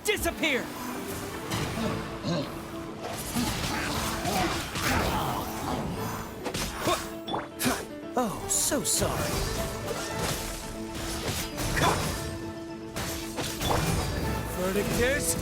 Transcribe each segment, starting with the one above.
Disappear! Oh, so sorry. Verdictus!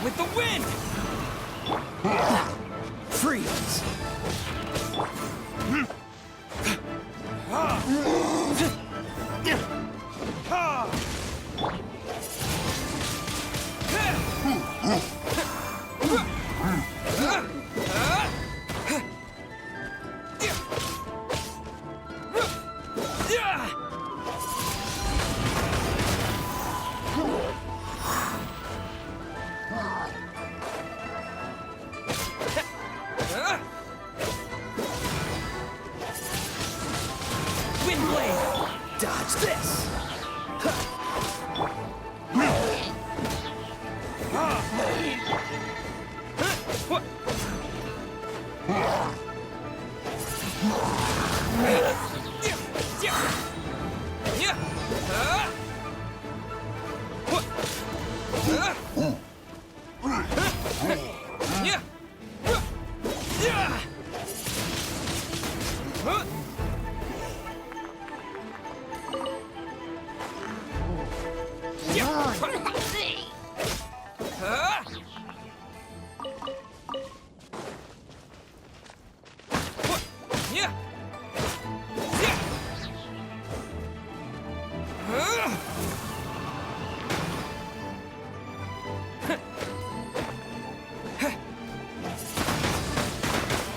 With the wind! Freeze! Windblade! Dodge this!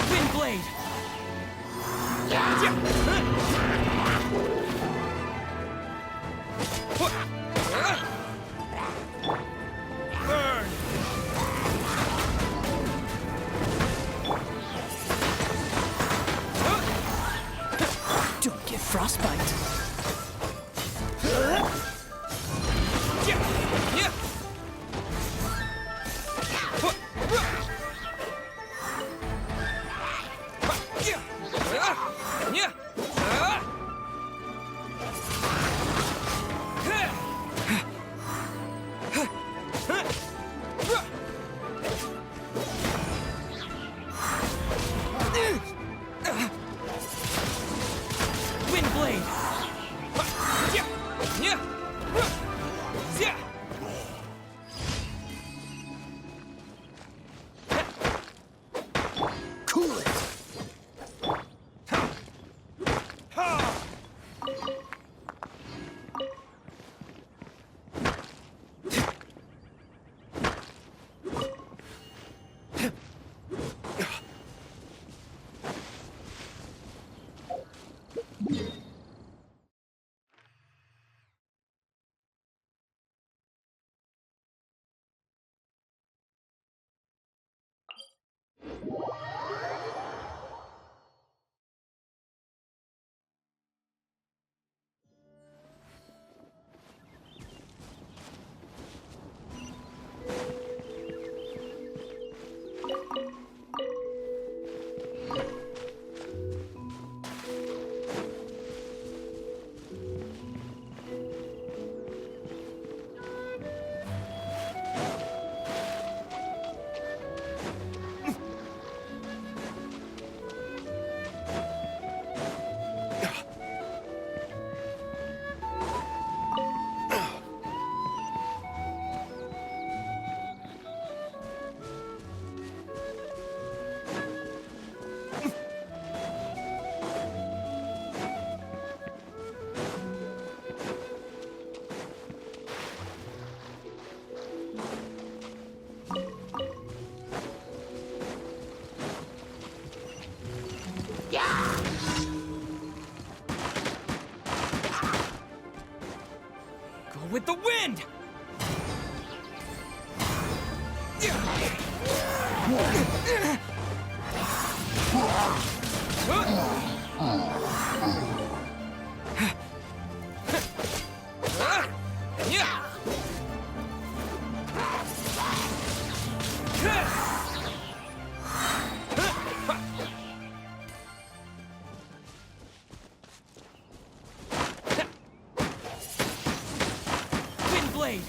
Windblade! Burn! Don't get frostbite. Windblade! Cool it! with the wind! Wind blade!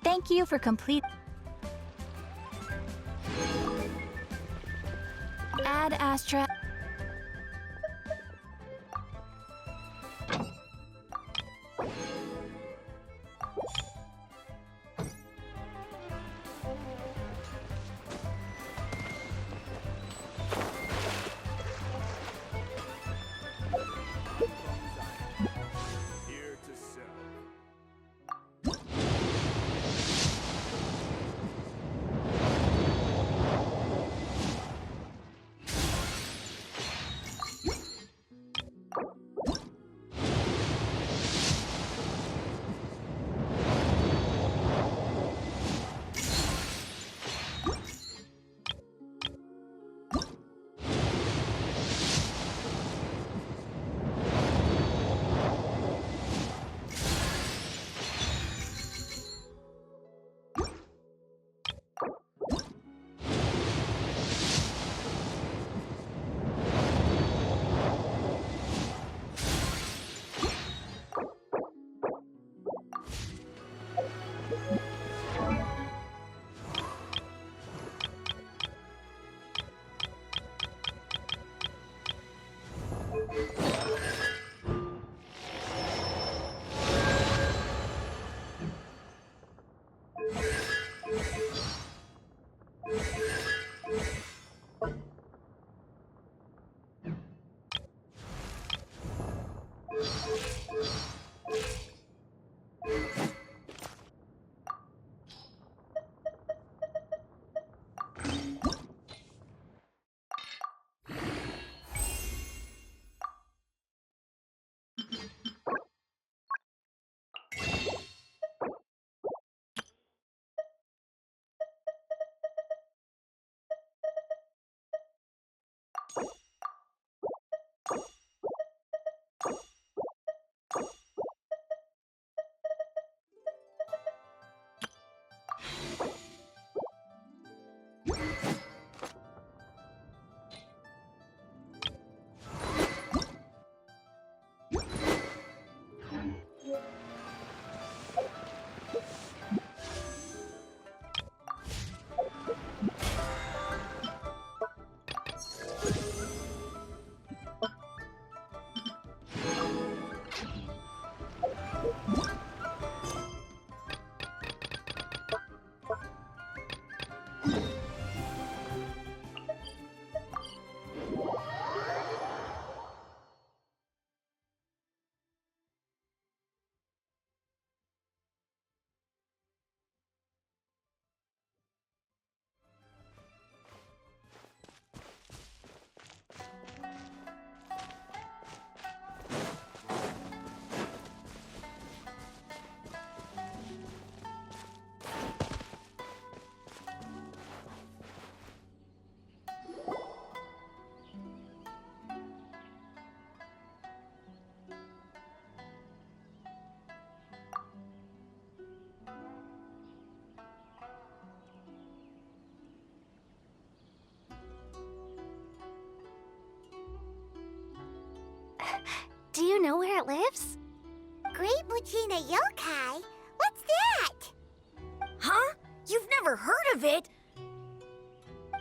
Thank you for complete. Ad Astra. Here to sell. Do you know where it lives? Great Muchina Yokai? What's that? Huh? You've never heard of it?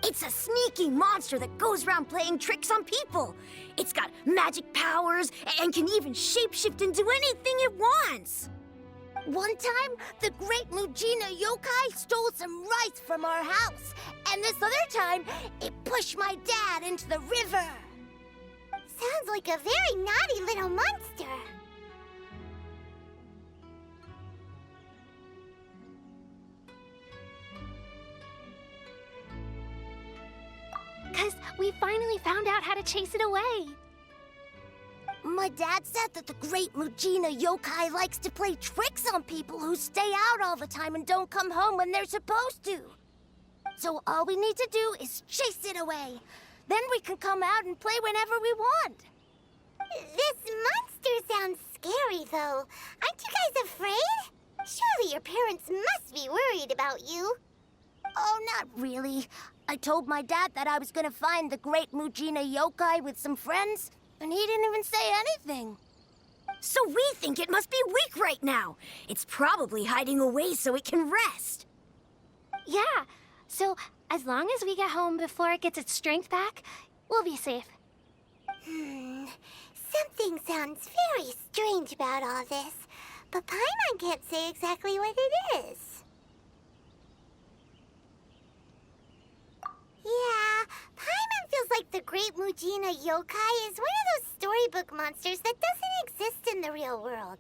It's a sneaky monster that goes around playing tricks on people. It's got magic powers and can even shapeshift into anything it wants. One time, the great Mujina yokai stole some rice from our house. And this other time, it pushed my dad into the river. Sounds like a very naughty little monster. Because we finally found out how to chase it away. My dad said that the great Mujina yokai likes to play tricks on people who stay out all the time and don't come home when they're supposed to. So all we need to do is chase it away. Then we can come out and play whenever we want. This monster sounds scary, though. Aren't you guys afraid? Surely your parents must be worried about you. Oh, not really. I told my dad that I was gonna find the great Mujina yokai with some friends, and he didn't even say anything. So we think it must be weak right now. It's probably hiding away so it can rest. Yeah, so as long as we get home before it gets its strength back, we'll be safe. Something sounds very strange about all this, but Paimon can't say exactly what it is. Yeah, Paimon feels like the great Mujina yokai is one of those storybook monsters that doesn't exist in the real world.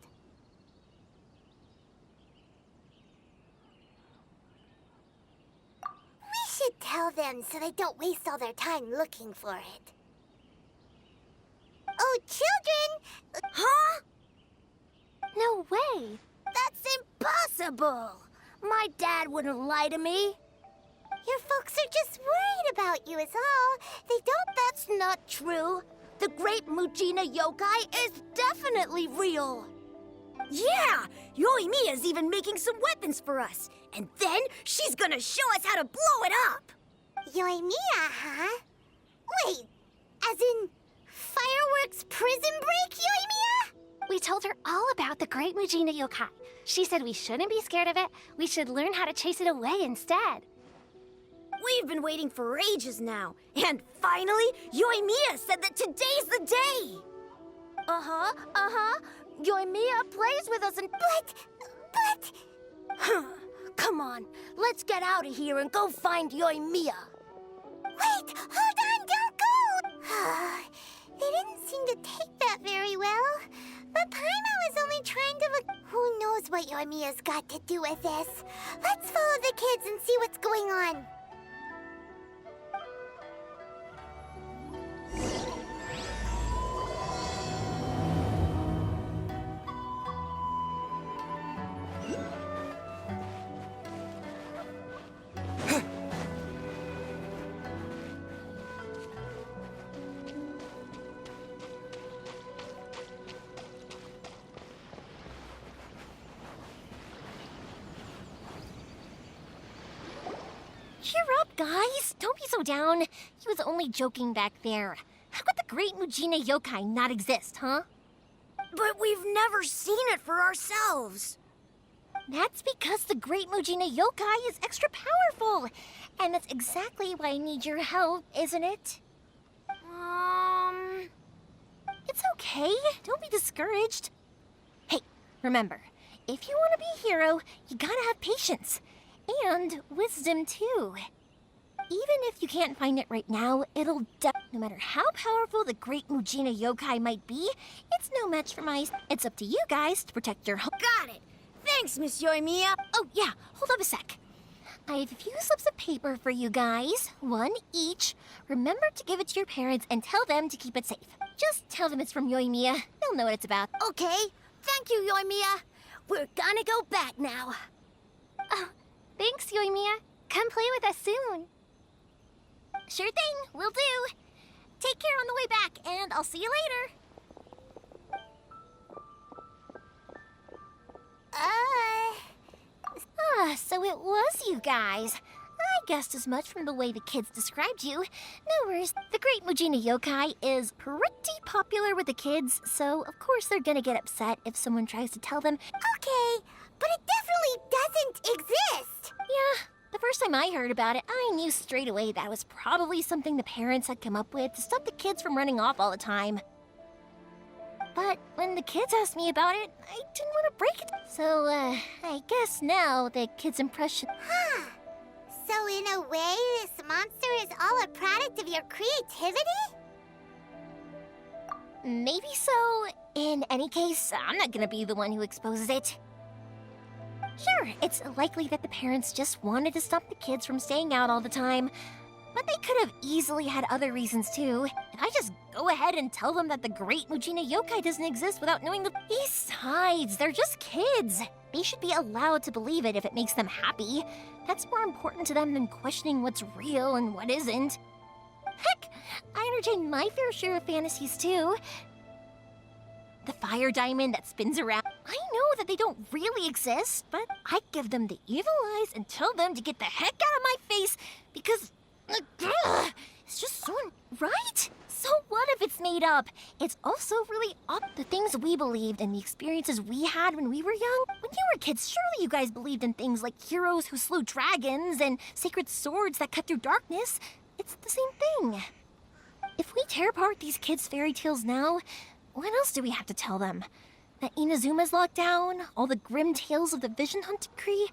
We should tell them so they don't waste all their time looking for it. Oh, children! Huh? No way. That's impossible! My dad wouldn't lie to me. Your folks are just worried about you is all. They don't... That's not true. The great Mujina yokai is definitely real. Yeah! Yoimiya's even making some weapons for us. And then she's gonna show us how to blow it up! Yoimiya, huh? Wait, as in fireworks prison break, Yoimiya? We told her all about the great Mujina yokai. She said we shouldn't be scared of it. We should learn how to chase it away instead. We've been waiting for ages now. And finally, Yoimiya said that today's the day! Yoimiya plays with us and... But... Come on, let's get out of here and go find Yoimiya. Wait, hold on, don't go! They didn't seem to take that very well. But Paimon was only trying to look... Who knows what Yoimiya's got to do with this? Let's follow the kids and see what's going on. Cheer up, guys. Don't be so down. He was only joking back there. How could the great Mujina yokai not exist, huh? But we've never seen it for ourselves. That's because the great Mujina yokai is extra powerful. And that's exactly why I need your help, isn't it? It's okay. Don't be discouraged. Hey, remember, if you want to be a hero, you gotta have patience. And wisdom, too. Even if you can't find it right now, it'll no matter how powerful the great Mujina yokai might be, it's no match for my... It's up to you guys to protect your home. Got it. Thanks, Miss Yoimiya. Oh, yeah. Hold up a sec. I have a few slips of paper for you guys. One each. Remember to give it to your parents and tell them to keep it safe. Just tell them it's from Yoimiya. They'll know what it's about. Okay. Thank you, Yoimiya. We're gonna go back now. Oh, thanks, Yoimiya. Come play with us soon. Sure thing. Will do. Take care on the way back, and I'll see you later. So it was you guys. I guessed as much from the way the kids described you. No worries, the great Mujina yokai is pretty popular with the kids, so of course they're gonna get upset if someone tries to tell them. Okay, but it definitely doesn't exist. Yeah, the first time I heard about it, I knew straight away that was probably something the parents had come up with to stop the kids from running off all the time. But when the kids asked me about it, I didn't want to break it. So, I guess now the kids' impression... Huh. So in a way, this monster is all a product of your creativity? Maybe so. In any case, I'm not gonna be the one who exposes it. Sure, it's likely that the parents just wanted to stop the kids from staying out all the time. But they could have easily had other reasons too. Did I just go ahead and tell them that the great Mujina yokai doesn't exist without knowing the... Besides, they're just kids. They should be allowed to believe it if it makes them happy. That's more important to them than questioning what's real and what isn't. Heck, I entertain my fair share of fantasies too. The fire diamond that spins around. I know that they don't really exist, but I give them the evil eyes and tell them to get the heck out of my face because... It's just so... Right? So what if it's made up? It's also really up the things we believed and the experiences we had when we were young. When you were kids, surely you guys believed in things like heroes who slew dragons and sacred swords that cut through darkness. It's the same thing. If we tear apart these kids' fairy tales now, what else do we have to tell them? That Inazuma's locked down? All the grim tales of the Vision Hunt Decree?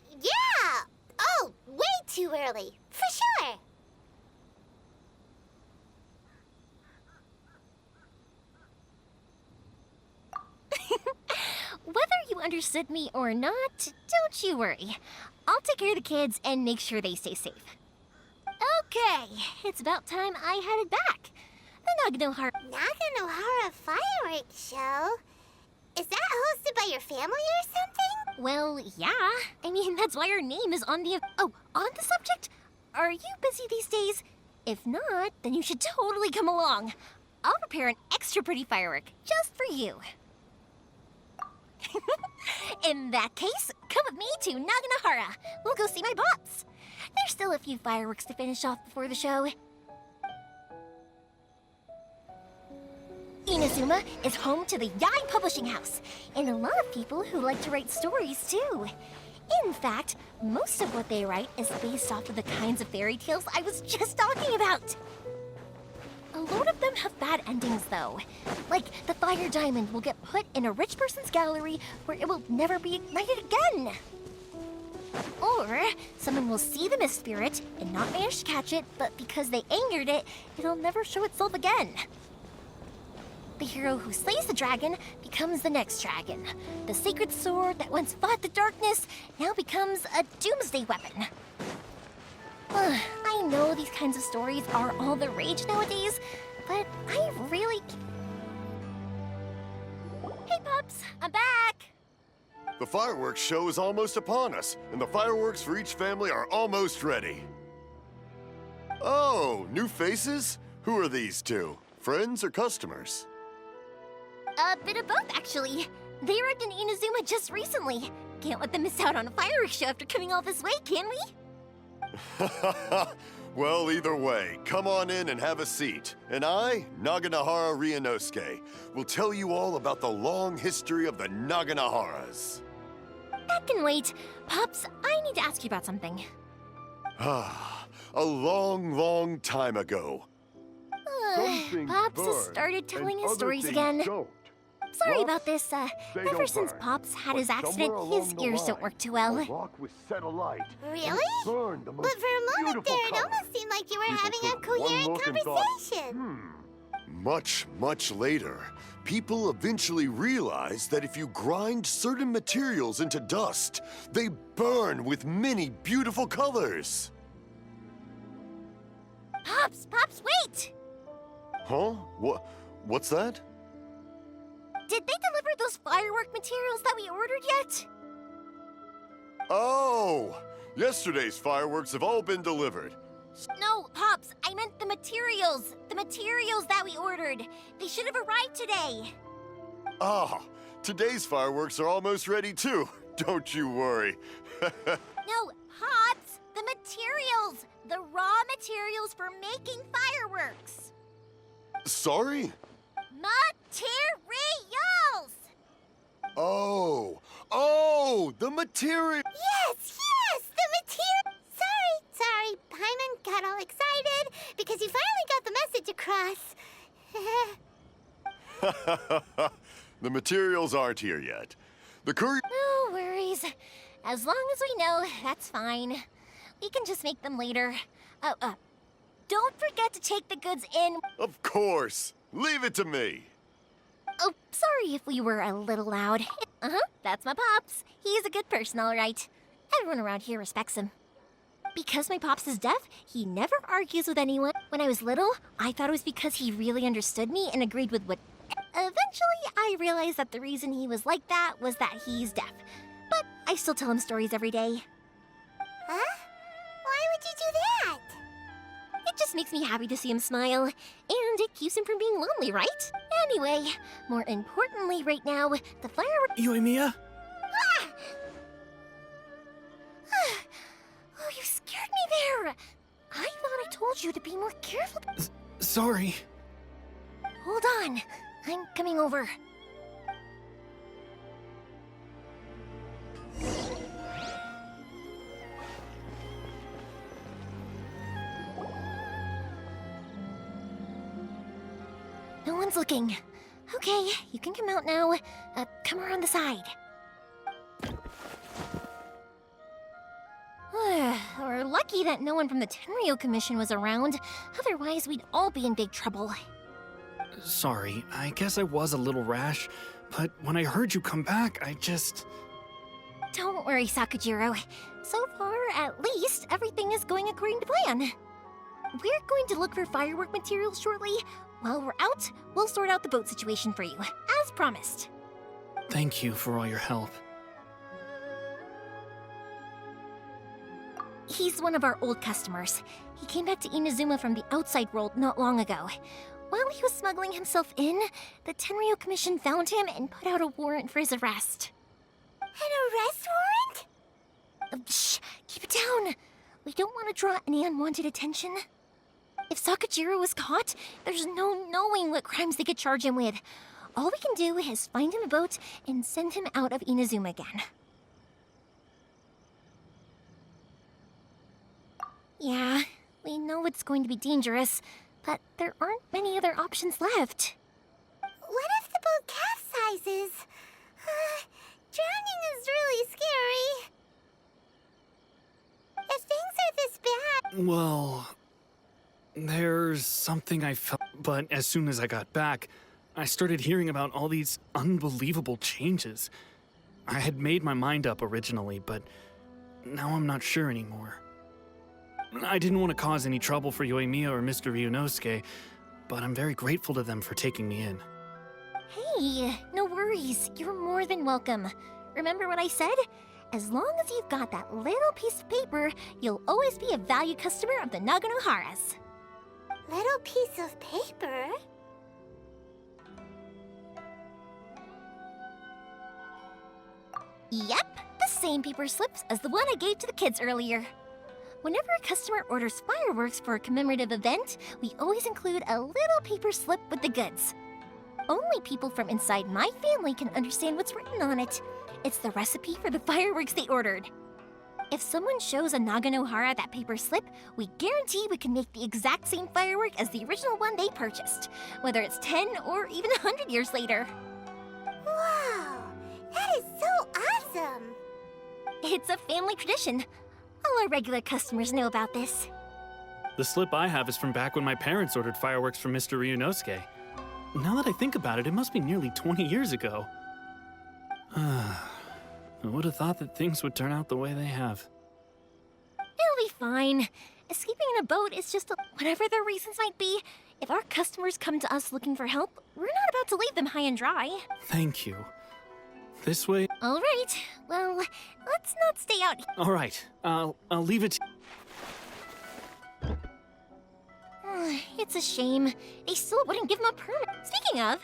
Yeah! Oh, way too early. For sure. Whether you understood me or not, don't you worry. I'll take care of the kids and make sure they stay safe. Okay, it's about time I headed back. The Naganohara fireworks show? Is that hosted by your family or something? Well, yeah. I mean, that's why our name is on the... Oh, on the subject? Are you busy these days? If not, then you should totally come along. I'll prepare an extra pretty firework just for you. In that case, come with me to Naganohara. We'll go see my pops. There's still a few fireworks to finish off before the show. Inazuma is home to the Yai Publishing House, and a lot of people who like to write stories too. In fact, most of what they write is based off of the kinds of fairy tales I was just talking about. A lot of them have bad endings, though. Like, the fire diamond will get put in a rich person's gallery where it will never be ignited again. Or, someone will see the mist spirit and not manage to catch it, but because they angered it, it'll never show itself again. The hero who slays the dragon becomes the next dragon. The sacred sword that once fought the darkness now becomes a doomsday weapon. I know these kinds of stories are all the rage nowadays, but I really... Hey, Pops, I'm back! The fireworks show is almost upon us, and the fireworks for each family are almost ready. Oh, new faces? Who are these two? Friends or customers? A bit of both, actually. They arrived in Inazuma just recently. Can't let them miss out on a fireworks show after coming all this way, can we? Well, either way, come on in and have a seat. And I, Naganohara Ryunosuke, will tell you all about the long history of the Naganoharas. That can wait. Pops, I need to ask you about something. A long, long time ago. Pops has started telling his stories again. Sorry about this. Ever since Pops had his accident, his ears don't work too well. Really? But for a moment there, it almost seemed like you were having a coherent conversation. Much, much later, people eventually realized that if you grind certain materials into dust, they burn with many beautiful colors. Pops, wait! Huh? What's that? Did they deliver those firework materials that we ordered yet? Oh! Yesterday's fireworks have all been delivered. No, Pops, I meant the materials. The materials that we ordered. They should have arrived today. Ah, today's fireworks are almost ready too. Don't you worry. No, Pops, the materials. The raw materials for making fireworks. Sorry? Materials! Oh, The material. Yes, the material. Sorry, Paimon got all excited because he finally got the message across. The materials aren't here yet. The courier. No worries. As long as we know, that's fine. We can just make them later. Don't forget to take the goods in. Of course. Leave it to me. Oh, sorry if we were a little loud. That's my Pops. He's a good person, all right. Everyone around here respects him. Because my Pops is deaf, he never argues with anyone. When I was little, I thought it was because he really understood me and agreed with what... Eventually, I realized that the reason he was like that was that he's deaf. But I still tell him stories every day. Huh? Why would you do that? It just makes me happy to see him smile, and it keeps him from being lonely, right? Anyway, more importantly right now, the fireworks... Yoimiya? Oh, you scared me there! I thought I told you to be more careful. Sorry. Hold on, I'm coming over. No one's looking. Okay, you can come out now. Come around the side. We're lucky that no one from the Tenryo Commission was around. Otherwise, we'd all be in big trouble. Sorry, I guess I was a little rash, but when I heard you come back, I just... Don't worry, Sakujiro. So far, at least, everything is going according to plan. We're going to look for firework materials shortly. While we're out, we'll sort out the boat situation for you, as promised. Thank you for all your help. He's one of our old customers. He came back to Inazuma from the outside world not long ago. While he was smuggling himself in, the Tenryo Commission found him and put out a warrant for his arrest. An arrest warrant? Shh! Keep it down! We don't want to draw any unwanted attention. If Sakujiro was caught, there's no knowing what crimes they could charge him with. All we can do is find him a boat and send him out of Inazuma again. Yeah, we know it's going to be dangerous, but there aren't many other options left. What if the boat capsizes? Drowning is really scary. If things are this bad... Well... There's something I felt, but as soon as I got back, I started hearing about all these unbelievable changes. I had made my mind up originally, but now I'm not sure anymore. I didn't want to cause any trouble for Yoimiya or Mr. Ryunosuke, but I'm very grateful to them for taking me in. Hey, no worries. You're more than welcome. Remember what I said? As long as you've got that little piece of paper, you'll always be a valued customer of the Naganoharas. Little piece of paper? Yep, the same paper slips as the one I gave to the kids earlier. Whenever a customer orders fireworks for a commemorative event, we always include a little paper slip with the goods. Only people from inside my family can understand what's written on it. It's the recipe for the fireworks they ordered. If someone shows a Naganohara that paper slip, we guarantee we can make the exact same firework as the original one they purchased, whether it's 10 or even 100 years later. Wow, that is so awesome! It's a family tradition. All our regular customers know about this. The slip I have is from back when my parents ordered fireworks from Mr. Ryunosuke. Now that I think about it, it must be nearly 20 years ago. I would have thought that things would turn out the way they have. It'll be fine. Escaping in a boat is just whatever their reasons might be. If our customers come to us looking for help, we're not about to leave them high and dry. Thank you. This way... All right. Well, let's not stay out. All right. I'll leave it... It's a shame. They still wouldn't give him a permit. Speaking of,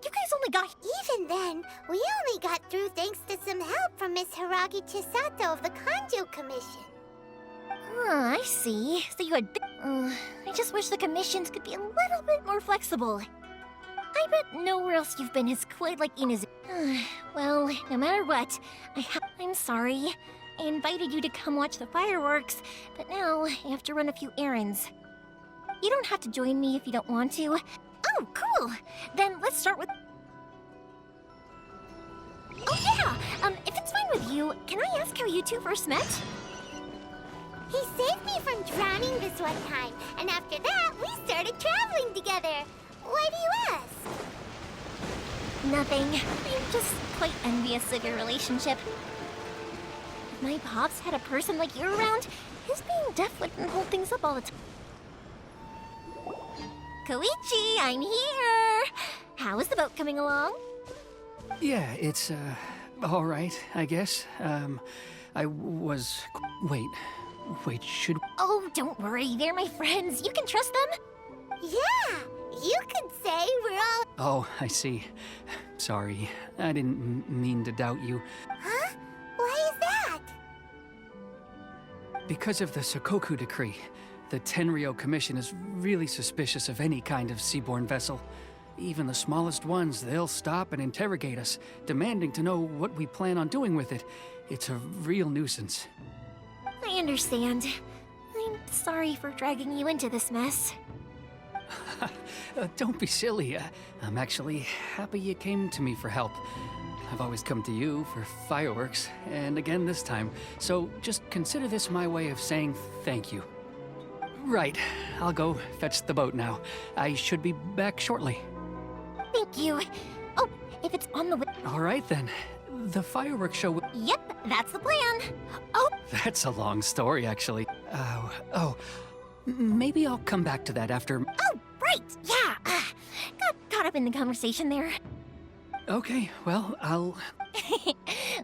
you guys only got... Even then, we only got through thanks to some help from Miss Hiragi Chisato of the Kanjo Commission. I see. So you had... I just wish the commissions could be a little bit more flexible. I bet nowhere else you've been has quite like Ina's. Well, no matter what, I'm sorry. I invited you to come watch the fireworks, but now I have to run a few errands. You don't have to join me if you don't want to. Oh, cool! Then let's start with... Oh yeah! If it's fine with you, can I ask how you two first met? He saved me from drowning this one time, and after that, we started traveling together. Why do you ask? Nothing. I'm just quite envious of your relationship. If my pops had a person like you around, his being deaf wouldn't hold things up all the time. Koichi, I'm here! How is the boat coming along? Yeah, it's, all right, I guess. I was... Wait, should... Oh, don't worry. They're my friends. You can trust them. Yeah, you could say we're all... Oh, I see. Sorry, I didn't mean to doubt you. Huh? Why is that? Because of the Sokoku decree, the Tenryo Commission is really suspicious of any kind of seaborne vessel. Even the smallest ones, they'll stop and interrogate us, demanding to know what we plan on doing with it. It's a real nuisance. I understand. I'm sorry for dragging you into this mess. Don't be silly. I'm actually happy you came to me for help. I've always come to you for fireworks, and again this time. So just consider this my way of saying thank you. Right, I'll go fetch the boat now. I should be back shortly. Thank you. Oh, if it's on the way... All right then. The fireworks show... Yep, that's the plan. Oh, That's a long story, actually. Maybe I'll come back to that after... oh, right, yeah. Got caught up in the conversation there. Okay, well, I'll...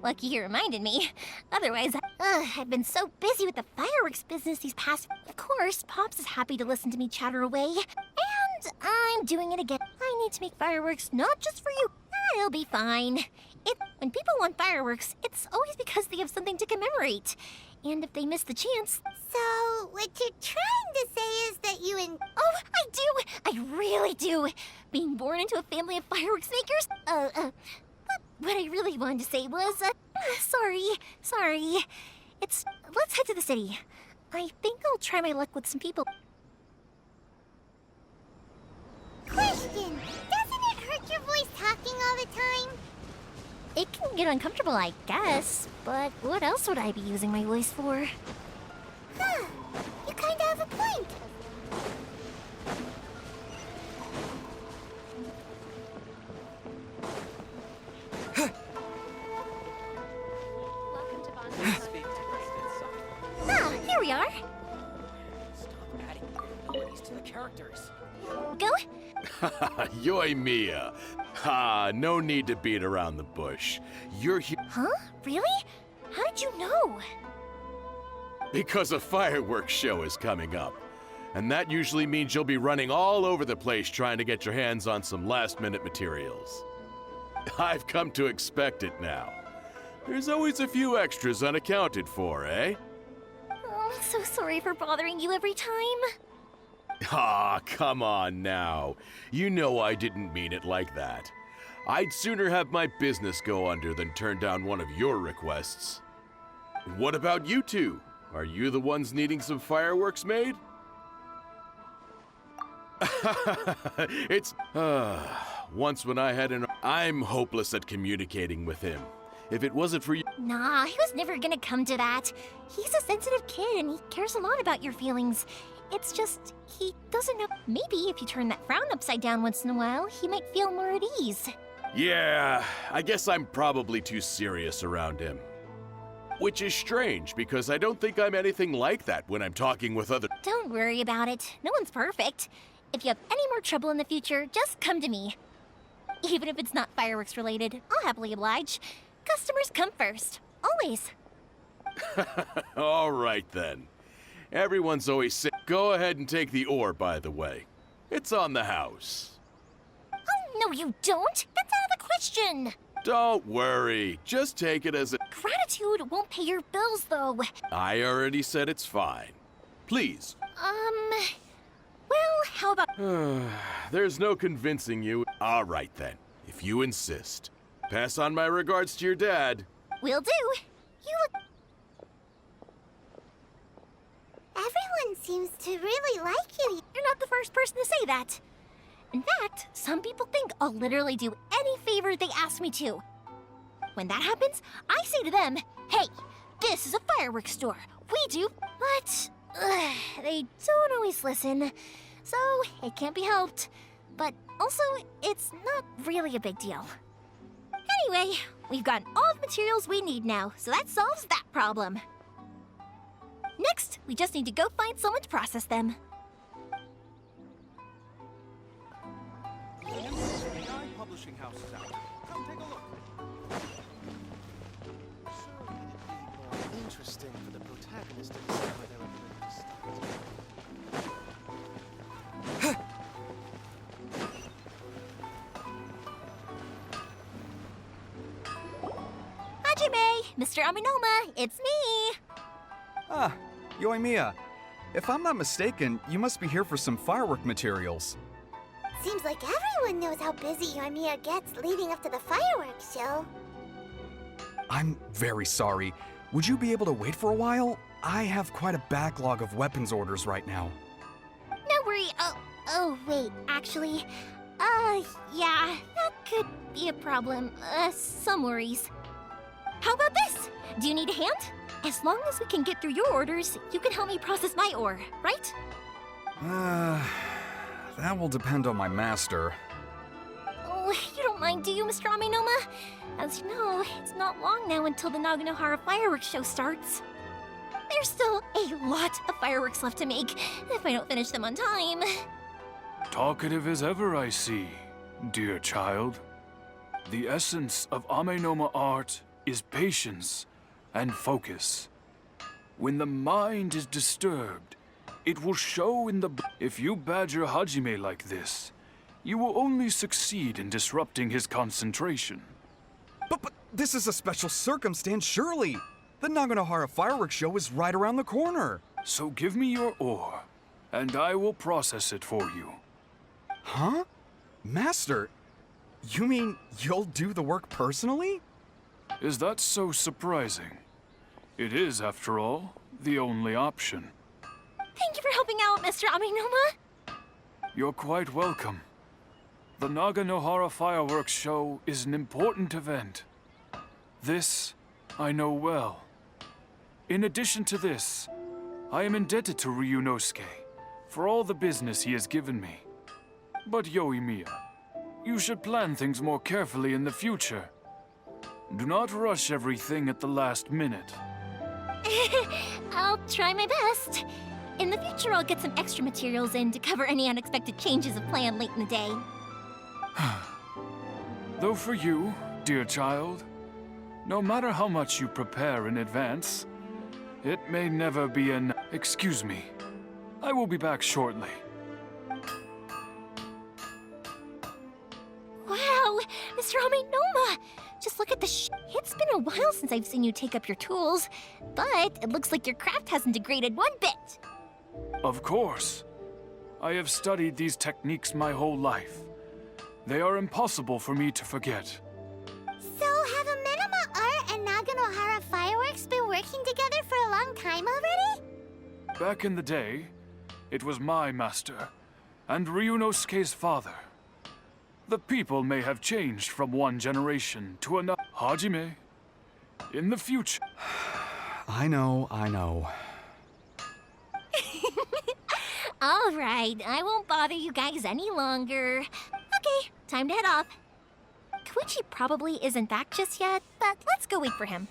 Lucky you reminded me. Otherwise, I've been so busy with the fireworks business these past... Of course, Pops is happy to listen to me chatter away. And I'm doing it again. I need to make fireworks not just for you. It'll be fine. When people want fireworks, it's always because they have something to commemorate. And if they miss the chance... So, what you're trying to say is that you and... Oh, I do! I really do! Being born into a family of fireworks makers? But what I really wanted to say was, sorry. Let's head to the city. I think I'll try my luck with some people. Question! Doesn't it hurt your voice talking all the time? It can get uncomfortable, I guess, but what else would I be using my voice for? Huh. You kinda have a point. Ah, here we are. To the characters. Go? Yoy Mia. Ha, no need to beat around the bush. You're here Huh? Really? How did you know? because a fireworks show is coming up. And that usually means you'll be running all over the place trying to get your hands on some last-minute materials. I've come to expect it now. There's always a few extras unaccounted for, eh? Oh, I'm so sorry for bothering you every time. Ah, come on now. You know I didn't mean it like that. I'd sooner have my business go under than turn down one of your requests. What about you two? Are you the ones needing some fireworks made? Once when I had I'm hopeless at communicating with him. If it wasn't for you... Nah, he was never gonna come to that. He's a sensitive kid and he cares a lot about your feelings. It's just, he doesn't know. Maybe if you turn that frown upside down once in a while, he might feel more at ease. Yeah, I guess I'm probably too serious around him. Which is strange, because I don't think I'm anything like that when I'm talking with other... Don't worry about it. No one's perfect. If you have any more trouble in the future, just come to me. Even if it's not fireworks related, I'll happily oblige. Customers come first. Always. All right, then. Everyone's always sick. Go ahead and take the ore, by the way. It's on the house. Oh, no you don't. That's out of the question. Don't worry. Just take it as a... Gratitude won't pay your bills, though. I already said it's fine. Please. Well, how about... There's no convincing you. All right, then. If you insist. Pass on my regards to your dad. Will do. You look... Everyone seems to really like you. You're not the first person to say that. In fact, some people think I'll literally do any favor they ask me to. When that happens, I say to them, hey, this is a fireworks store. We do, but they don't always listen. So it can't be helped. But also, it's not really a big deal. Anyway, we've gotten all the materials we need now, so that solves that problem. Next, we just need to go find someone to process them. Publishing house is out. Come take a look. Surely it'd be more interesting for the protagonist to discover their abilities. Hajime, Mr. Aminoma, it's me. Ah, Yoimiya. If I'm not mistaken, you must be here for some firework materials. Seems like everyone knows how busy Yoimiya gets leading up to the fireworks show. I'm very sorry. Would you be able to wait for a while? I have quite a backlog of weapons orders right now. No worry. Oh, wait, actually, yeah, that could be a problem. Some worries. How about this? Do you need a hand? As long as we can get through your orders, you can help me process my ore, right? That will depend on my master. Oh, you don't mind, do you, Mr. Aminoma? As you know, it's not long now until the Naganohara fireworks show starts. There's still a lot of fireworks left to make, if I don't finish them on time. Talkative as ever, I see, dear child. The essence of Amenoma art is patience and focus. When the mind is disturbed, it will show in the... If you badger Hajime like this, you will only succeed in disrupting his concentration. But this is a special circumstance, surely. The Naganohara fireworks show is right around the corner. So give me your ore, and I will process it for you. Huh? Master, you mean you'll do the work personally? Is that so surprising? It is, after all, the only option. Thank you for helping out, Mr. Aminoma. You're quite welcome. The Naganohara fireworks show is an important event. This I know well. In addition to this, I am indebted to Ryunosuke for all the business he has given me. But Yoimiya, you should plan things more carefully in the future. Do not rush everything at the last minute. I'll try my best. In the future, I'll get some extra materials in to cover any unexpected changes of plan late in the day. Though for you, dear child, no matter how much you prepare in advance, it may never be an... Excuse me. I will be back shortly. Wow, Mr. Aminoma! Just look at the It's been a while since I've seen you take up your tools, but it looks like your craft hasn't degraded one bit. Of course. I have studied these techniques my whole life. They are impossible for me to forget. So have Amenoma Art and Naganohara Fireworks been working together for a long time already? Back in the day, it was my master and Ryunosuke's father. The people may have changed from one generation to another. Hajime, in the future... I know. All right, I won't bother you guys any longer. Okay, time to head off. Koichi probably isn't back just yet, but let's go wait for him.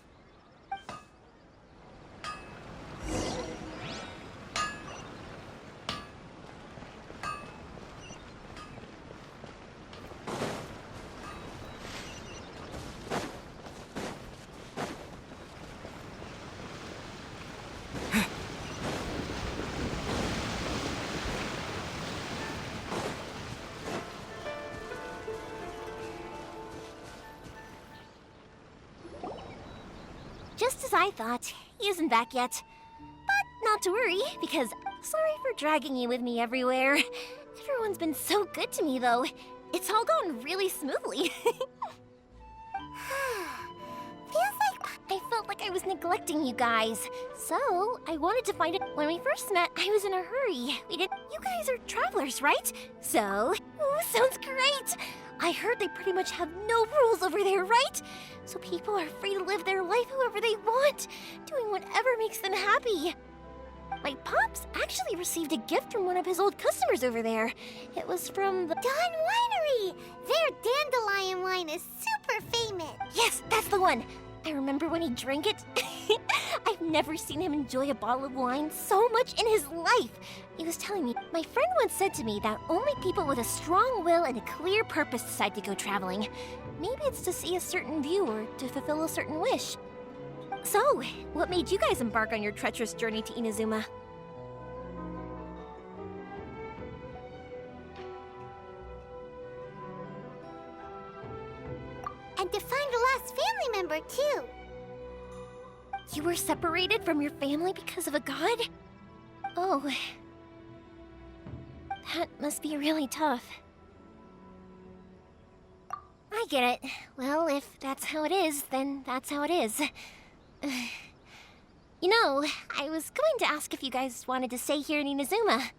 Just as I thought, he isn't back yet. But not to worry, because Sorry for dragging you with me everywhere. Everyone's been so good to me, though. It's all gone really smoothly. Feels like I felt like I was neglecting you guys. So, I wanted to find it. When we first met, I was in a hurry. You guys are travelers, right? So, ooh, sounds great. I heard they pretty much have no rules over there, right? So people are free to live their life however they want, doing whatever makes them happy. My pops actually received a gift from one of his old customers over there. It was from the Dawn Winery! Their dandelion wine is super famous. Yes, that's the one. I remember when he drank it. I've never seen him enjoy a bottle of wine so much in his life. He was telling me, my friend once said to me that only people with a strong will and a clear purpose decide to go traveling. Maybe it's to see a certain view or to fulfill a certain wish. So, what made you guys embark on your treacherous journey to Inazuma? And to find a lost family member, too. You were separated from your family because of a god? Oh. That must be really tough. I get it. Well, if that's how it is, then that's how it is. You know, I was going to ask if you guys wanted to stay here in Inazuma.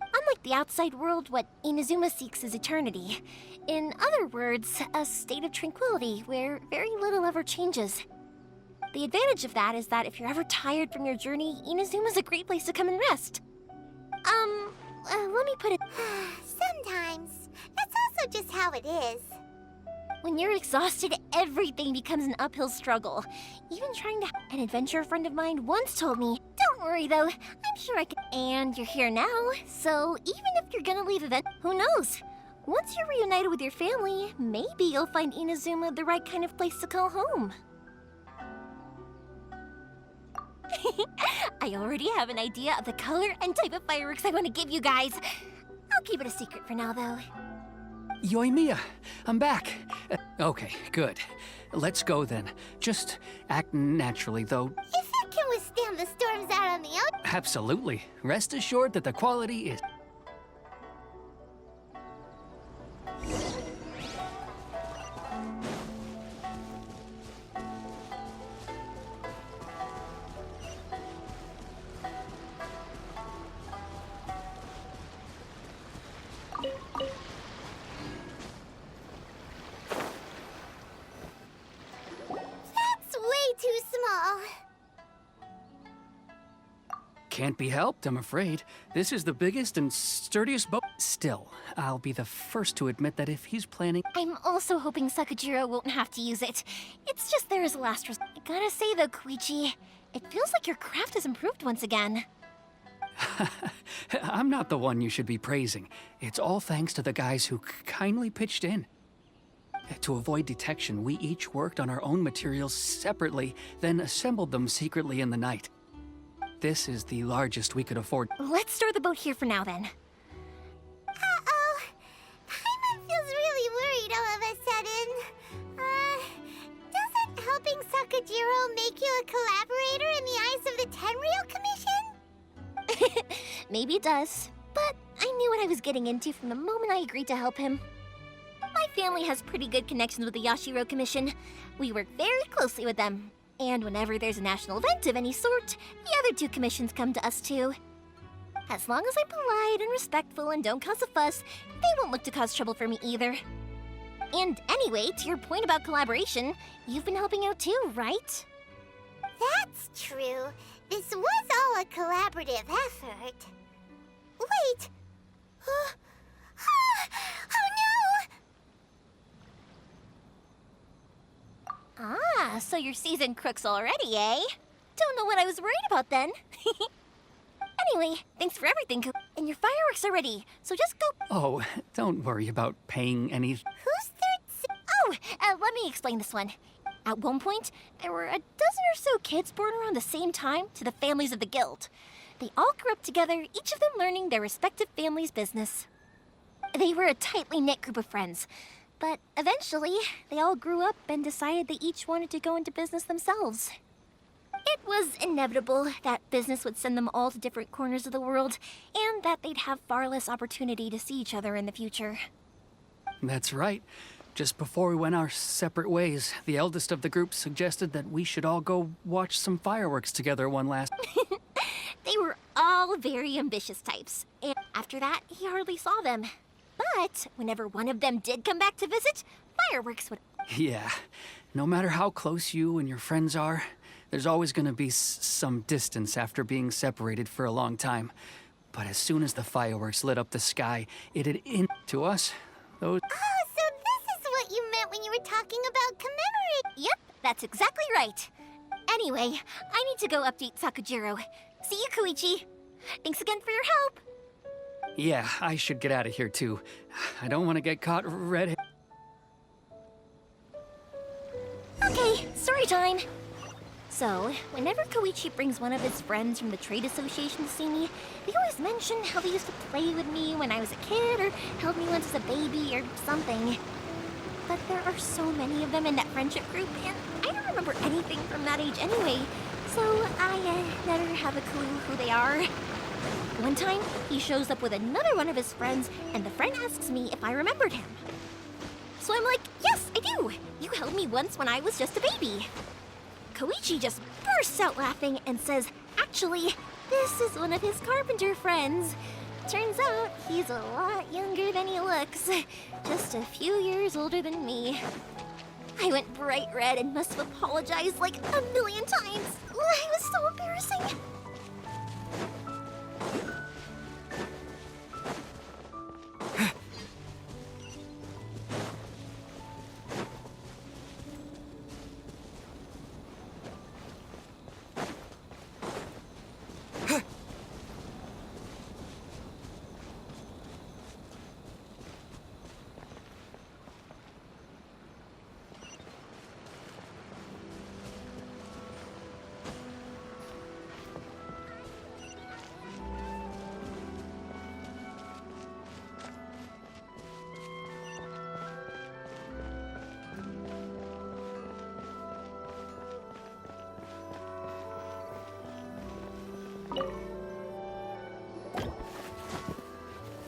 Unlike the outside world, what Inazuma seeks is eternity. In other words, a state of tranquility where very little ever changes. The advantage of that is that if you're ever tired from your journey, Inazuma's a great place to come and rest. Let me put it... Sometimes. That's also just how it is. When you're exhausted, everything becomes an uphill struggle. Even trying to... An adventure friend of mine once told me, don't worry though, I'm sure I can... And you're here now, so even if you're gonna leave event, who knows? Once you're reunited with your family, maybe you'll find Inazuma the right kind of place to call home. I already have an idea of the color and type of fireworks I want to give you guys. I'll keep it a secret for now, though. Yoimiya, I'm back. Okay, good. Let's go then. Just act naturally, though. If it can withstand the storms out on the ocean. Absolutely. Rest assured that the quality is... That's way too small. Can't be helped, I'm afraid. This is the biggest and sturdiest boat. Still, I'll be the first to admit that if he's planning... I'm also hoping Sakajiro won't have to use it. It's just there as a last resort. I gotta say though, Koichi, it feels like your craft has improved once again. I'm not the one you should be praising. It's all thanks to the guys who kindly pitched in. To avoid detection, we each worked on our own materials separately, then assembled them secretly in the night. This is the largest we could afford. Let's store the boat here for now, then. Uh-oh. Paimon feels really worried all of a sudden. Doesn't helping Sakajiro make you a collaborator in the eyes of the Tenryou Commission? Maybe it does, but I knew what I was getting into from the moment I agreed to help him. My family has pretty good connections with the Yashiro Commission. We work very closely with them. And whenever there's a national event of any sort, the other two commissions come to us too. As long as I'm polite and respectful and don't cause a fuss, they won't look to cause trouble for me either. And anyway, to your point about collaboration, you've been helping out too, right? That's true. This was all a collaborative effort. Wait! Oh no! Ah, so you're seasoned crooks already, eh? Don't know what I was worried about then. Anyway, thanks for everything, and your fireworks are ready, so just go... Oh, don't worry about paying any... Who's third? Let me explain this one. At one point, there were a dozen or so kids born around the same time to the families of the guild. They all grew up together, each of them learning their respective family's business. They were a tightly knit group of friends, but eventually, they all grew up and decided they each wanted to go into business themselves. It was inevitable that business would send them all to different corners of the world, and that they'd have far less opportunity to see each other in the future. That's right. Just before we went our separate ways, the eldest of the group suggested that we should all go watch some fireworks together one last... They were all very ambitious types, and after that, he hardly saw them. But whenever one of them did come back to visit, fireworks would... Yeah, no matter how close you and your friends are, there's always gonna be some distance after being separated for a long time. But as soon as the fireworks lit up the sky, it'd to us, those... Oh, so this is what you meant when you were talking about commemorating. Yep, that's exactly right. Anyway, I need to go update Sakujiro. See you, Koichi. Thanks again for your help. Yeah, I should get out of here too. I don't want to get caught red... Okay, story time. So, whenever Koichi brings one of his friends from the trade association to see me, they always mention how they used to play with me when I was a kid or held me once as a baby or something. But there are so many of them in that friendship group, and I don't remember anything from that age anyway, so I never have a clue who they are. One time, he shows up with another one of his friends, and the friend asks me if I remembered him. So I'm like, yes, I do! You held me once when I was just a baby. Koichi just bursts out laughing and says, actually, this is one of his carpenter friends. Turns out he's a lot younger than he looks. Just a few years older than me. I went bright red and must have apologized like a million times. It was so embarrassing.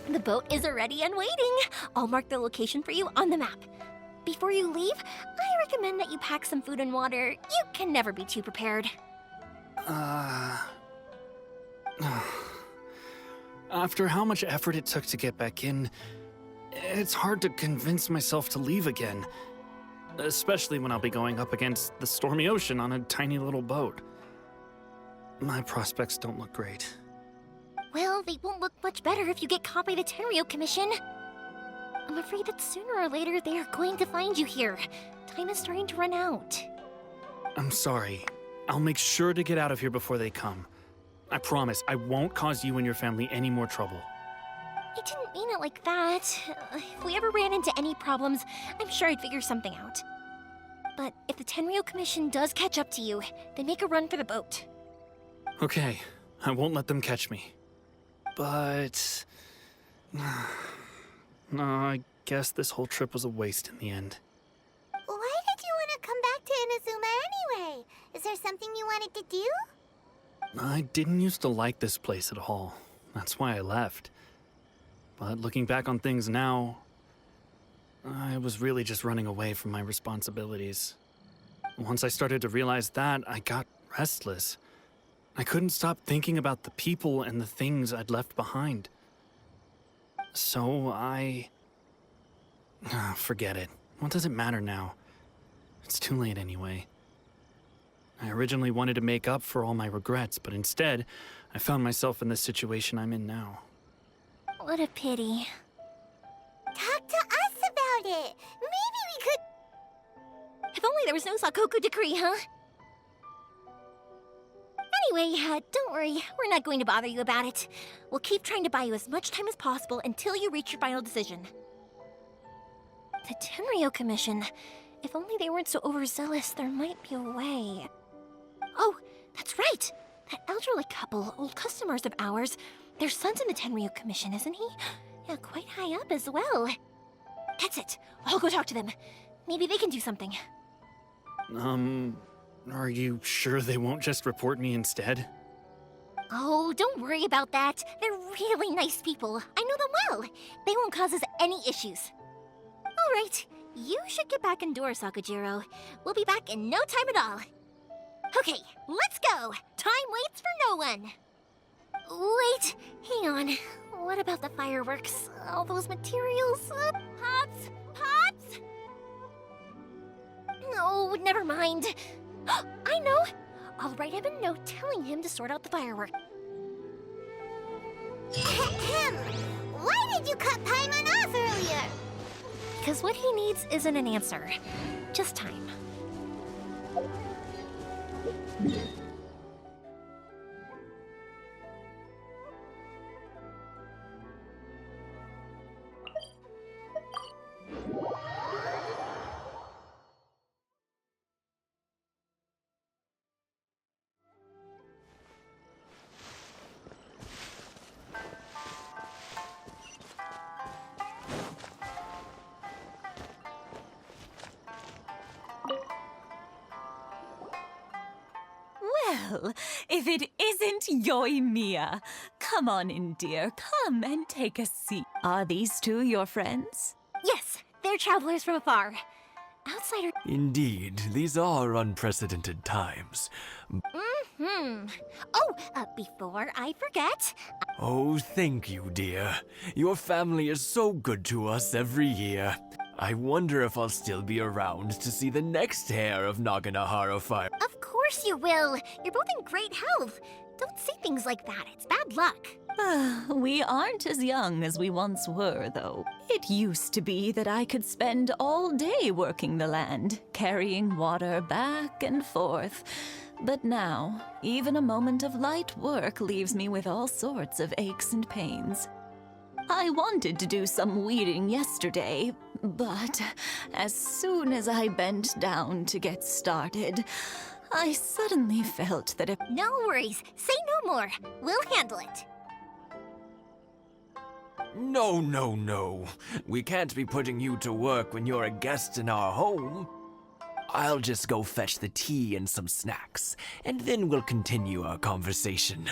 The boat is ready and waiting. I'll mark the location for you on the map. Before you leave, I recommend that you pack some food and water. You can never be too prepared. After how much effort it took to get back in, it's hard to convince myself to leave again. Especially when I'll be going up against the stormy ocean on a tiny little boat. My prospects don't look great. Well, they won't look much better if you get caught by the Tenryo Commission. I'm afraid that sooner or later they are going to find you here. Time is starting to run out. I'm sorry. I'll make sure to get out of here before they come. I promise I won't cause you and your family any more trouble. I didn't mean it like that. If we ever ran into any problems, I'm sure I'd figure something out. But if the Tenryo Commission does catch up to you, then make a run for the boat. Okay, I won't let them catch me. But... no, I guess this whole trip was a waste in the end. Why did you want to come back to Inazuma anyway? Is there something you wanted to do? I didn't used to like this place at all. That's why I left. But looking back on things now, I was really just running away from my responsibilities. Once I started to realize that, I got restless. I couldn't stop thinking about the people and the things I'd left behind. So forget it. What does it matter now? It's too late anyway. I originally wanted to make up for all my regrets, but instead, I found myself in the situation I'm in now. What a pity. Talk to us about it. Maybe we could... If only there was no Sakoku decree, huh? Anyway, don't worry. We're not going to bother you about it. We'll keep trying to buy you as much time as possible until you reach your final decision. The Tenryo Commission. If only they weren't so overzealous, there might be a way. Oh, that's right! That elderly couple, old customers of ours, their son's in the Tenryo Commission, isn't he? Yeah, quite high up as well. That's it. I'll go talk to them. Maybe they can do something. Are you sure they won't just report me instead? Oh, don't worry about that. They're really nice people. I know them well. They won't cause us any issues. All right, you should get back indoors, Sakajiro. We'll be back in no time at all. Okay, let's go. Time waits for no one. Wait, hang on. What about the fireworks? All those materials? Pops? Pops? No, never mind. I know. I'll write him a note telling him to sort out the fireworks. Why did you cut Paimon off earlier? Because what he needs isn't an answer, just time. Well, if it isn't Yoimiya. Come on in, dear. Come and take a seat. Are these two your friends? Yes, they're travelers from afar. Outsider. Indeed, these are unprecedented times. Oh, before I forget. Oh, thank you, dear. Your family is so good to us every year. I wonder if I'll still be around to see the next heir of Naganohara Fire. Of course you will. You're both in great health. Don't say things like that. It's bad luck. We aren't as young as we once were, though. It used to be that I could spend all day working the land, carrying water back and forth. But now, even a moment of light work leaves me with all sorts of aches and pains. I wanted to do some weeding yesterday, but as soon as I bent down to get started, I suddenly felt that if... No worries. Say no more. We'll handle it. No. We can't be putting you to work when you're a guest in our home. I'll just go fetch the tea and some snacks, and then we'll continue our conversation.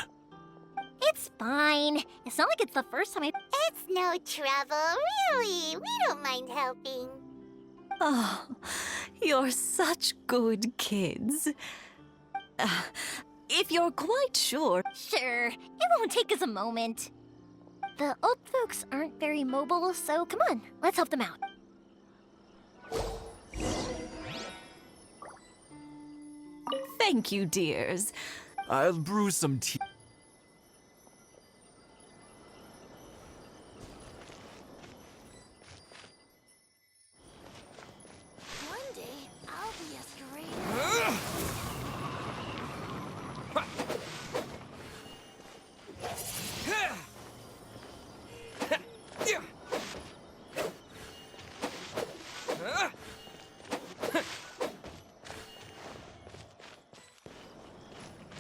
It's fine. It's not like it's the first time It's no trouble, really. We don't mind helping. Oh, you're such good kids. If you're quite sure... Sure, it won't take us a moment. The old folks aren't very mobile, so come on, let's help them out. Thank you, dears. I'll brew some tea. One day, I'll be a curator.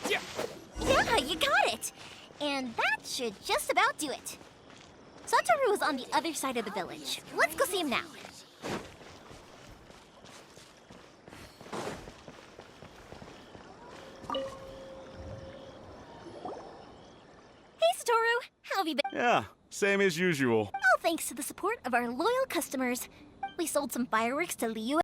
Yeah, you got it! And that should just about do it. Satoru is on the other side of the village. Let's go see him now. Hey, Satoru! How have you been? Yeah, same as usual. All thanks to the support of our loyal customers. We sold some fireworks to Liu